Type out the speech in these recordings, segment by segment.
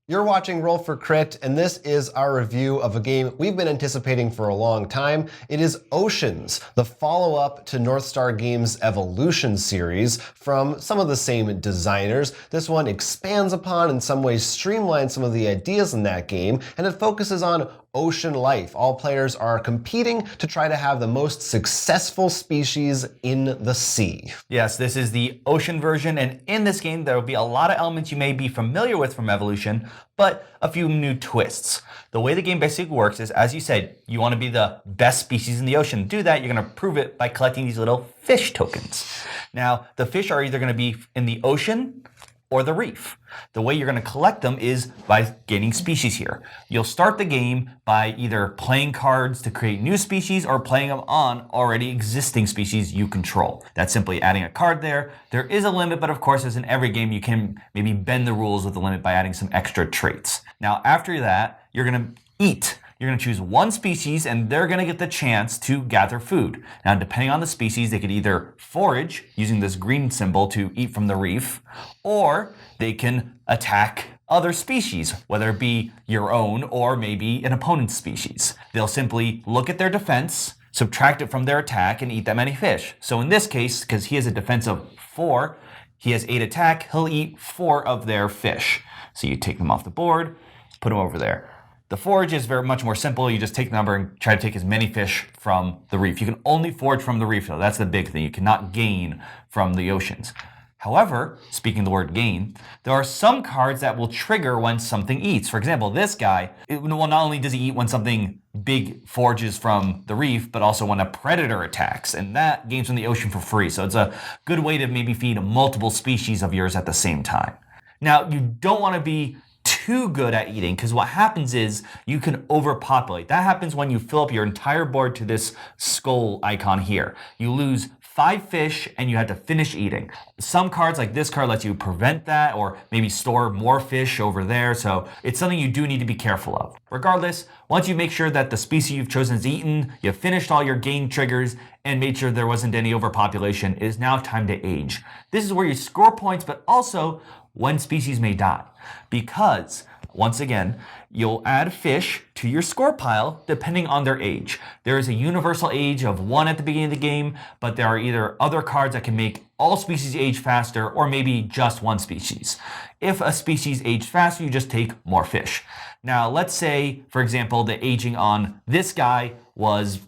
You're watching Roll for Crit, and this is our review of a game we've been anticipating for a long time. It is Oceans, the follow-up to North Star Games' Evolution series from some of the same designers. This one expands upon, in some ways streamlines some of the ideas in that game, and it focuses on ocean life. All players are competing to try to have the most successful species in the sea. Yes, this is the ocean version, and in this game there will be a lot of elements you may be familiar with from Evolution, but a few new twists. The way the game basically works is, as you said, you want to be the best species in the ocean. To do that, you're going to prove it by collecting these little fish tokens. Now, the fish are either going to be in the ocean or the reef. The way you're going to collect them is by gaining species here. You'll start the game by either playing cards to create new species or playing them on already existing species you control. That's simply adding a card there. There is a limit, but of course, as in every game, you can maybe bend the rules with the limit by adding some extra traits. Now, after that, you're going to eat. You're going to choose one species and they're going to get the chance to gather food. Now, depending on the species, they could either forage using this green symbol to eat from the reef, or they can attack other species, whether it be your own or maybe an opponent's species. They'll simply look at their defense, subtract it from their attack, and eat that many fish. So in this case, because he has a defense of 4, he has 8 attack, he'll eat 4 of their fish. So you take them off the board, put them over there. The forage is very much more simple. You just take the number and try to take as many fish from the reef. You can only forage from the reef, though. That's the big thing. You cannot gain from the oceans. However, speaking of the word gain, there are some cards that will trigger when something eats. For example, this guy, not only does he eat when something big forages from the reef, but also when a predator attacks. And that gains from the ocean for free. So it's a good way to maybe feed multiple species of yours at the same time. Now, you don't want to be too good at eating, because what happens is you can overpopulate. That happens when you fill up your entire board to this skull icon here. You lose 5 fish and you have to finish eating. Some cards like this card lets you prevent that, or maybe store more fish over there. So it's something you do need to be careful of. Regardless, once you make sure that the species you've chosen is eaten, you've finished all your gain triggers, and made sure there wasn't any overpopulation, it is now time to age. This is where you score points, but also when species may die. Because, once again, you'll add fish to your score pile depending on their age. There is a universal age of 1 at the beginning of the game, but there are either other cards that can make all species age faster, or maybe just one species. If a species ages faster, you just take more fish. Now, let's say, for example, the aging on this guy was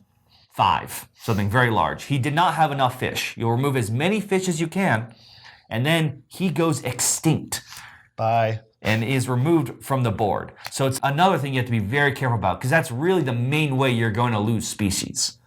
5, something very large. He did not have enough fish. You'll remove as many fish as you can, and then he goes extinct. Bye. And is removed from the board. So it's another thing you have to be very careful about, because that's really the main way you're going to lose species.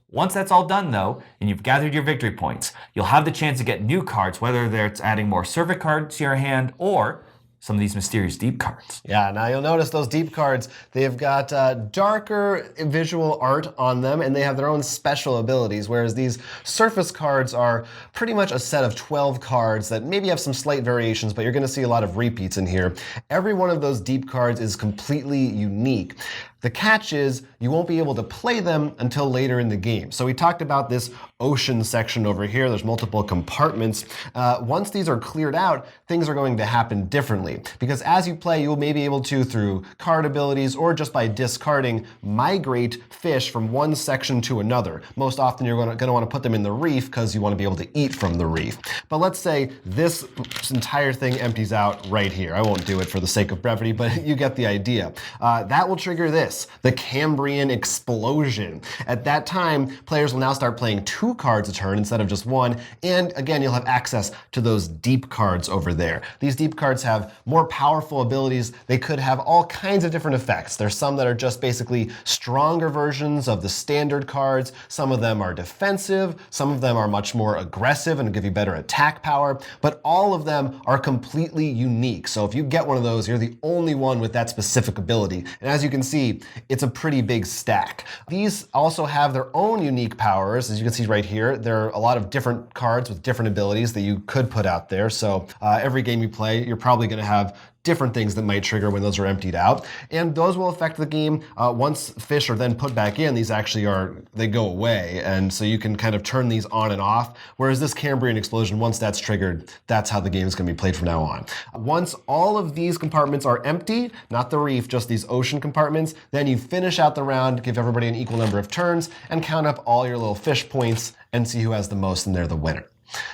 Once that's all done, though, and you've gathered your victory points, you'll have the chance to get new cards, whether it's adding more survey cards to your hand or some of these mysterious deep cards. Yeah, now you'll notice those deep cards, they've got darker visual art on them, and they have their own special abilities, whereas these surface cards are pretty much a set of 12 cards that maybe have some slight variations, but you're going to see a lot of repeats in here. Every one of those deep cards is completely unique. The catch is you won't be able to play them until later in the game. So we talked about this ocean section over here. There's multiple compartments. Once these are cleared out, things are going to happen differently. Because as you play, you'll maybe be able to, through card abilities or just by discarding, migrate fish from one section to another. Most often you're going to want to put them in the reef because you want to be able to eat from the reef. But let's say this entire thing empties out right here. I won't do it for the sake of brevity, but you get the idea. That will trigger this. The Cambrian Explosion. At that time, players will now start playing 2 cards a turn instead of just 1, and again, you'll have access to those deep cards over there. These deep cards have more powerful abilities. They could have all kinds of different effects. There's some that are just basically stronger versions of the standard cards. Some of them are defensive. Some of them are much more aggressive and give you better attack power, but all of them are completely unique. So if you get one of those, you're the only one with that specific ability. And as you can see, it's a pretty big stack. These also have their own unique powers. As you can see right here, there are a lot of different cards with different abilities that you could put out there. So every game you play, you're probably going to have different things that might trigger when those are emptied out. And those will affect the game. Once fish are then put back in, these actually they go away. And so you can kind of turn these on and off. Whereas this Cambrian explosion, once that's triggered, that's how the game is going to be played from now on. Once all of these compartments are empty, not the reef, just these ocean compartments, then you finish out the round, give everybody an equal number of turns, and count up all your little fish points and see who has the most, and they're the winner.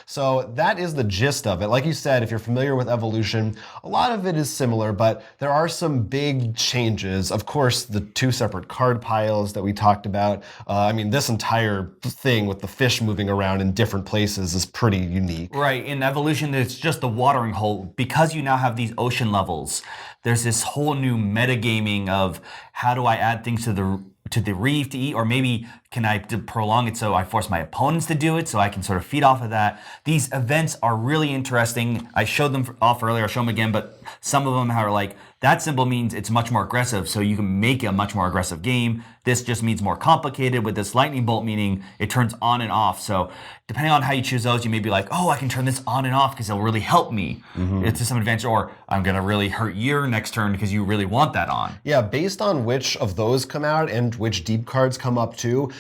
So that is the gist of it. Like you said, if you're familiar with Evolution, a lot of it is similar, but there are some big changes. Of course, the two separate card piles that we talked about. I mean, this entire thing with the fish moving around in different places is pretty unique. Right. In Evolution, it's just the watering hole. Because you now have these ocean levels, there's this whole new metagaming of how do I add things to the reef to eat, or maybe can I prolong it so I force my opponents to do it so I can sort of feed off of that. These events are really interesting. I showed them off earlier, I'll show them again, but some of them are like, that symbol means it's much more aggressive, so you can make a much more aggressive game. This just means more complicated, with this lightning bolt meaning it turns on and off. So depending on how you choose those, you may be like, oh, I can turn this on and off because it'll really help me to some advantage, or I'm going to really hurt your next turn because you really want that on. Yeah, based on which of those come out and which deep cards come up too,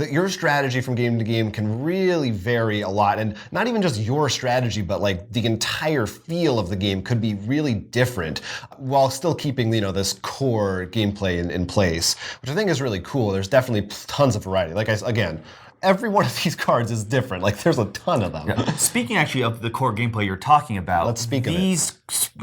your strategy from game to game can really vary a lot. And not even just your strategy, but like the entire feel of the game could be really different while still keeping, this core gameplay in place, which I think is really cool. There's definitely tons of variety. Again, every one of these cards is different. Like, there's a ton of them. Yeah. Speaking actually of the core gameplay you're talking about, let's speak of it. These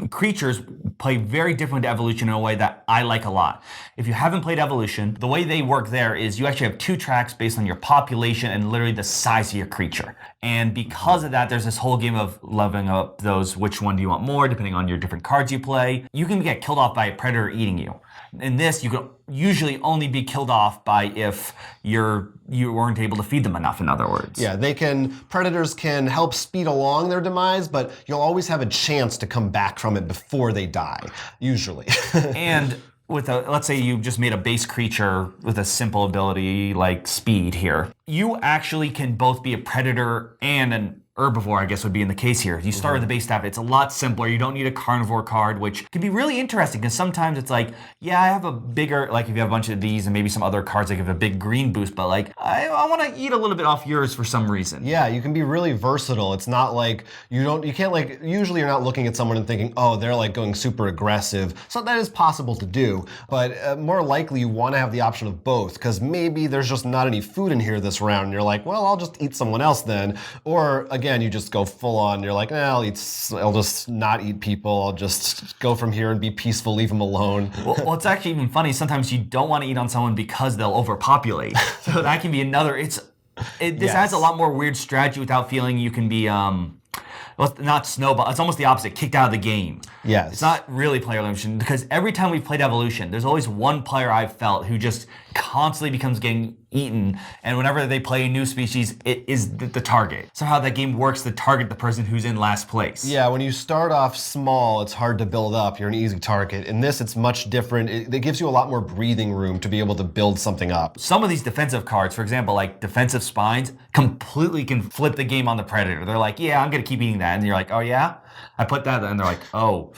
creatures play very different to Evolution in a way that I like a lot. If you haven't played Evolution, the way they work there is you actually have 2 tracks based on your population and literally the size of your creature. And because of that, there's this whole game of leveling up those, which one do you want more, depending on your different cards you play. You can get killed off by a predator eating you. In this, you can usually only be killed off by if you weren't able to feed them enough, in other words. Yeah, predators can help speed along their demise, but you'll always have a chance to come back from it before they die, usually. And let's say you just made a base creature with a simple ability like speed here. You actually can both be a predator and an herbivore, I guess would be in the case here. You start with the base stat. It's a lot simpler. You don't need a carnivore card, which can be really interesting because sometimes it's like, yeah, I have a bigger, like if you have a bunch of these and maybe some other cards that give a big green boost, but like, I want to eat a little bit off yours for some reason. Yeah, you can be really versatile. It's not like usually you're not looking at someone and thinking, oh, they're like going super aggressive. So that is possible to do, but more likely you want to have the option of both, because maybe there's just not any food in here this round and you're like, well, I'll just eat someone else then. Or again, you just go full on. You're like, I'll just not eat people. I'll just go from here and be peaceful, leave them alone. Well, it's actually even funny. Sometimes you don't want to eat on someone because they'll overpopulate. So that can be another. This has a lot more weird strategy without feeling you can be. Well, not snowball. It's almost the opposite. Kicked out of the game. Yes. It's not really player elimination, because every time we've played Evolution, there's always one player I've felt who just constantly becomes getting eaten, and whenever they play a new species, it is the target. Somehow that game works to target the person who's in last place. Yeah, when you start off small, it's hard to build up. You're an easy target. In this, it's much different. It gives you a lot more breathing room to be able to build something up. Some of these defensive cards, for example, like Defensive Spines, completely can flip the game on the Predator. They're like, yeah, I'm going to keep eating that. And you're like, oh yeah? I put that, and they're like, oh,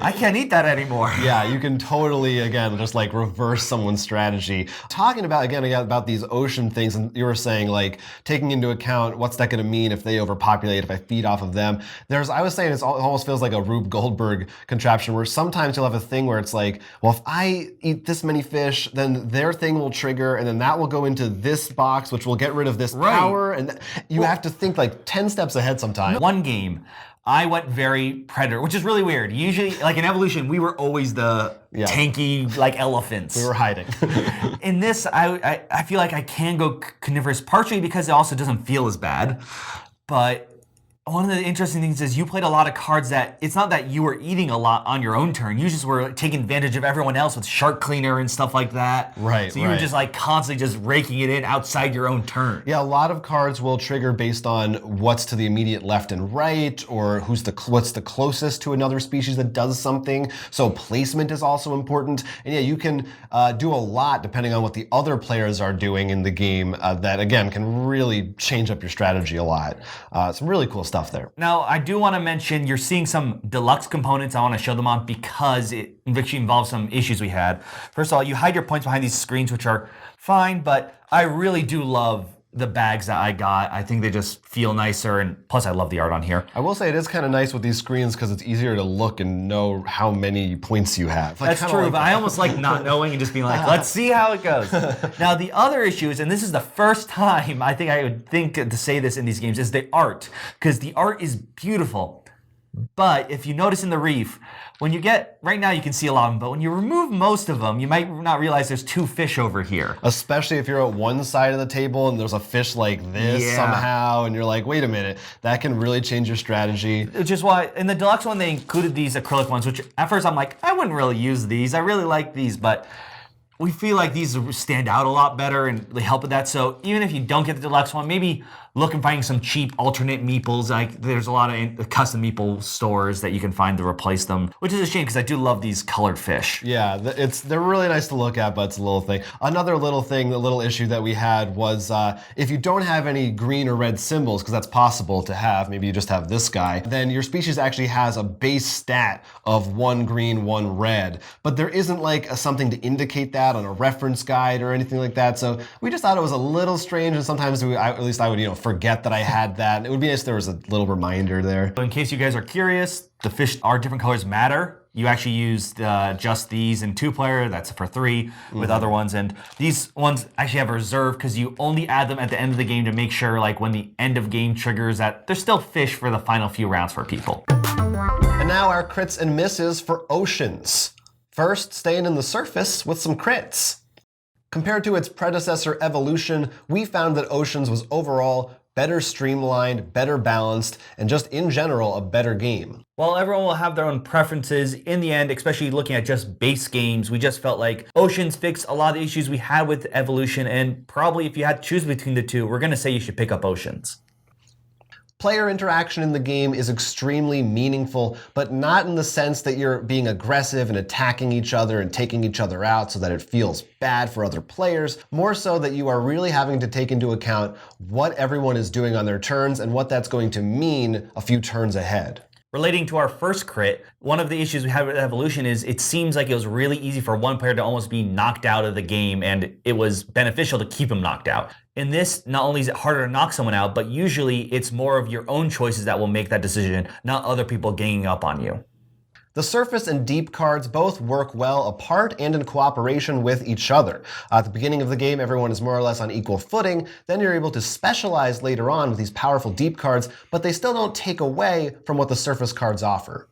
I can't eat that anymore. Yeah, you can totally, again, just like reverse someone's strategy. Talking about these ocean things, and you were saying like taking into account what's that going to mean if they overpopulate, if I feed off of them. I was saying it almost feels like a Rube Goldberg contraption where sometimes you'll have a thing where it's like, well, if I eat this many fish, then their thing will trigger, and then that will go into this box, which will get rid of this power, and you have to think like 10 steps ahead sometimes. One game, I went very Predator, which is really weird. Usually, like in Evolution, we were always the tanky, like elephants. We were hiding. In this, I feel like I can go carnivorous, partially because it also doesn't feel as bad. But one of the interesting things is you played a lot of cards that, it's not that you were eating a lot on your own turn. You just were taking advantage of everyone else with Shark Cleaner and stuff like that. Right, So you were just like constantly just raking it in outside your own turn. Yeah, a lot of cards will trigger based on what's to the immediate left and right, or what's the closest to another species that does something. So placement is also important. And yeah, you can do a lot depending on what the other players are doing in the game that, again, can really change up your strategy a lot. Some really cool stuff. stuff there. Now, I do want to mention you're seeing some deluxe components. I want to show them on because it actually involves some issues we had. First of all, you hide your points behind these screens, which are fine, but I really do love the bags that I got. I think they just feel nicer, and plus I love the art on here. I will say it is kind of nice with these screens because it's easier to look and know how many points you have. That's true, but I almost like not knowing and just being like, let's see how it goes. Now, the other issue is, and this is the first time I think I would think to say this in these games, is the art, because the art is beautiful. But if you notice in the reef, when you get, right now you can see a lot of them, but when you remove most of them, you might not realize there's two fish over here. Especially if you're at one side of the table and there's a fish like this somehow, and you're like, wait a minute, that can really change your strategy. Which is why, in the deluxe one, they included these acrylic ones, which at first I'm like, I wouldn't really use these. I really like these, but we feel like these stand out a lot better and they help with that. So even if you don't get the deluxe one, maybe look and find some cheap alternate meeples. Like there's a lot of custom meeple stores that you can find to replace them, which is a shame because I do love these colored fish. Yeah, they're really nice to look at, but it's a little thing. Another little thing, the little issue that we had was if you don't have any green or red symbols, because that's possible to have, maybe you just have this guy, then your species actually has a base stat of 1 green, 1 red. But there isn't like something to indicate that on a reference guide or anything like that. So we just thought it was a little strange, and sometimes at least I would, forget that I had that. It would be nice if there was a little reminder there. In case you guys are curious, the fish are different colors matter. You actually used just these in 2-player, that's for 3 with other ones. And these ones actually have a reserve because you only add them at the end of the game to make sure like when the end of game triggers that there's still fish for the final few rounds for people. And now our crits and misses for Oceans. First, staying in the surface with some crits. Compared to its predecessor Evolution, we found that Oceans was overall better streamlined, better balanced, and just in general a better game. While everyone will have their own preferences, in the end, especially looking at just base games, we just felt like Oceans fixed a lot of the issues we had with Evolution, and probably if you had to choose between the two, we're going to say you should pick up Oceans. Player interaction in the game is extremely meaningful, but not in the sense that you're being aggressive and attacking each other and taking each other out so that it feels bad for other players. More so that you are really having to take into account what everyone is doing on their turns and what that's going to mean a few turns ahead. Relating to our first crit, one of the issues we had with Evolution is it seems like it was really easy for one player to almost be knocked out of the game, and it was beneficial to keep him knocked out. In this, not only is it harder to knock someone out, but usually it's more of your own choices that will make that decision, not other people ganging up on you. The surface and deep cards both work well apart and in cooperation with each other. At the beginning of the game, everyone is more or less on equal footing. Then you're able to specialize later on with these powerful deep cards, but they still don't take away from what the surface cards offer.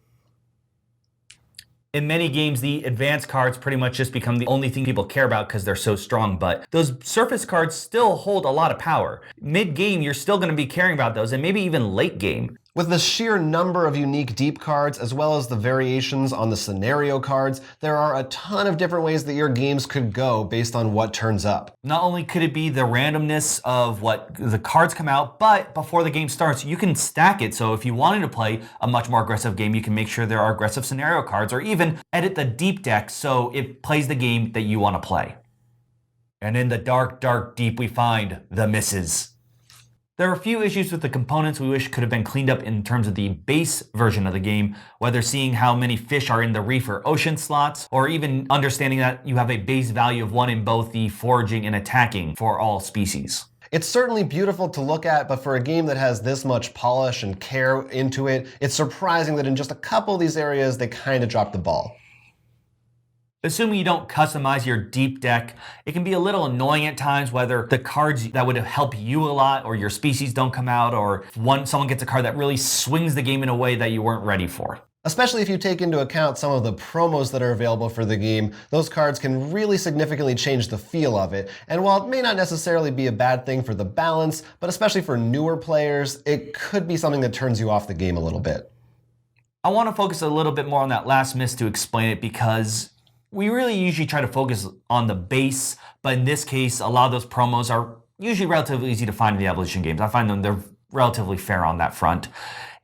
In many games, the advanced cards pretty much just become the only thing people care about because they're so strong, but those surface cards still hold a lot of power. Mid-game, you're still going to be caring about those, and maybe even late game. With the sheer number of unique deep cards, as well as the variations on the scenario cards, there are a ton of different ways that your games could go based on what turns up. Not only could it be the randomness of what the cards come out, but before the game starts, you can stack it. So if you wanted to play a much more aggressive game, you can make sure there are aggressive scenario cards, or even edit the deep deck so it plays the game that you want to play. And in the dark, dark deep, we find the misses. There are a few issues with the components we wish could have been cleaned up in terms of the base version of the game, whether seeing how many fish are in the reef or ocean slots, or even understanding that you have a base value of 1 in both the foraging and attacking for all species. It's certainly beautiful to look at, but for a game that has this much polish and care into it, it's surprising that in just a couple of these areas they kind of dropped the ball. Assuming you don't customize your deep deck, it can be a little annoying at times whether the cards that would help you a lot or your species don't come out, or someone gets a card that really swings the game in a way that you weren't ready for. Especially if you take into account some of the promos that are available for the game, those cards can really significantly change the feel of it. And while it may not necessarily be a bad thing for the balance, but especially for newer players, it could be something that turns you off the game a little bit. I want to focus a little bit more on that last miss to explain it, because we really usually try to focus on the base, but in this case, a lot of those promos are usually relatively easy to find in the Evolution games. I find they're relatively fair on that front.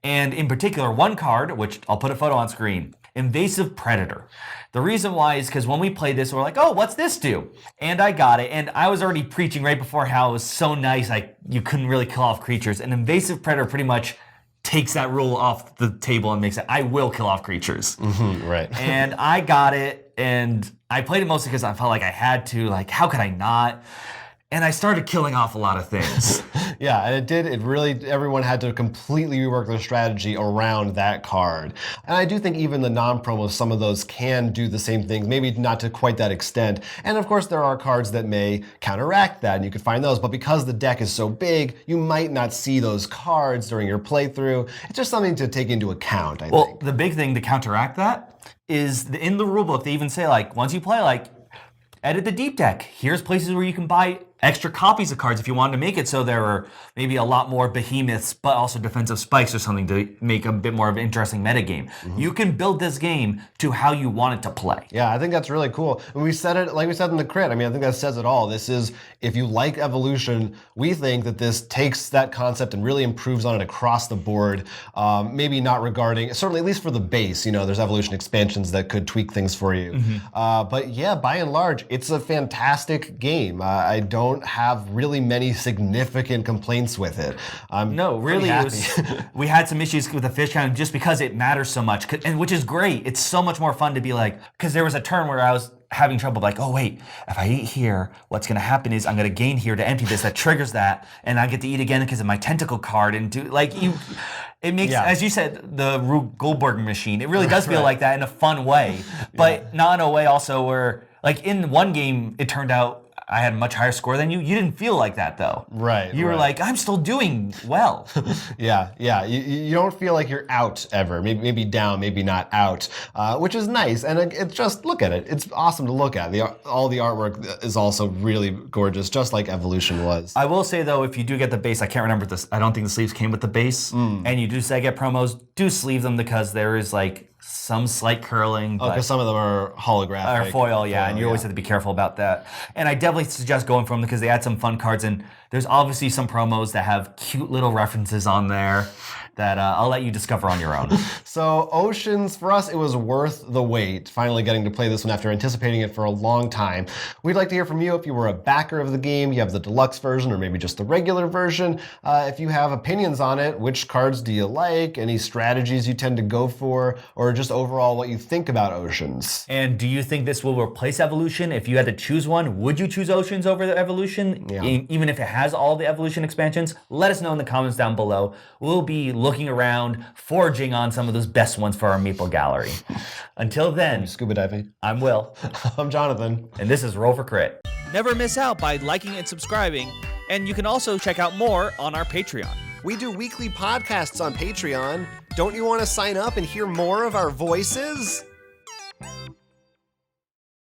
And in particular, one card, which I'll put a photo on screen, Invasive Predator. The reason why is because when we played this, we're like, oh, what's this do? And I got it, and I was already preaching right before how it was so nice, you couldn't really kill off creatures. And Invasive Predator pretty much takes that rule off the table and makes it, I will kill off creatures. Right. And I got it, and I played it mostly because I felt like I had to. Like, how could I not? And I started killing off a lot of things. Yeah, and everyone had to completely rework their strategy around that card. And I do think even the non-promos, some of those can do the same things, maybe not to quite that extent. And of course, there are cards that may counteract that, and you could find those. But because the deck is so big, you might not see those cards during your playthrough. It's just something to take into account, I think. Well, the big thing to counteract that is in the rulebook, they even say, like, once you play, like, edit the deep deck. Here's places where you can buy extra copies of cards if you wanted to make it so there are maybe a lot more behemoths, but also defensive spikes or something to make a bit more of an interesting metagame. You can build this game to how you want it to play. Yeah, I think that's really cool. And we said it, like we said in the crit, I mean, I think that says it all. This is, if you like Evolution, we think that this takes that concept and really improves on it across the board. Maybe not regarding, certainly at least for the base, there's Evolution expansions that could tweak things for you. But yeah, by and large, it's a fantastic game. I don't have really many significant complaints with it. No, really, we had some issues with the fish count just because it matters so much, and which is great. It's so much more fun to be like, because there was a turn where I was having trouble, like, oh wait, if I eat here, what's going to happen is I'm going to gain here to empty this. That triggers that, and I get to eat again because of my tentacle card. And it makes, as you said, the Rube Goldberg machine. It really does feel like that in a fun way, but not in a way also where, like, in one game, it turned out I had a much higher score than you. You didn't feel like that, though. Right. You were like, I'm still doing well. Yeah. You don't feel like you're out ever. Maybe down, maybe not out, which is nice. And it's just, look at it. It's awesome to look at. All the artwork is also really gorgeous, just like Evolution was. I will say, though, if you do get the base, I can't remember this. I don't think the sleeves came with the base. And you do say get promos, do sleeve them because there is, like, some slight curling. Because some of them are holographic. Or foil, and you always have to be careful about that. And I definitely suggest going for them because they add some fun cards, and there's obviously some promos that have cute little references on there that I'll let you discover on your own. So Oceans, for us, it was worth the wait, finally getting to play this one after anticipating it for a long time. We'd like to hear from you if you were a backer of the game, you have the deluxe version or maybe just the regular version. If you have opinions on it, which cards do you like, any strategies you tend to go for, or just overall what you think about Oceans. And do you think this will replace Evolution? If you had to choose one, would you choose Oceans over the Evolution? Yeah. Even if it has all the Evolution expansions? Let us know in the comments down below. We'll be looking around, foraging on some of those best ones for our Maple Gallery. Until then, Scuba diving. I'm Will. I'm Jonathan. And this is Roll for Crit. Never miss out by liking and subscribing, and you can also check out more on our Patreon. We do weekly podcasts on Patreon. Don't you want to sign up and hear more of our voices?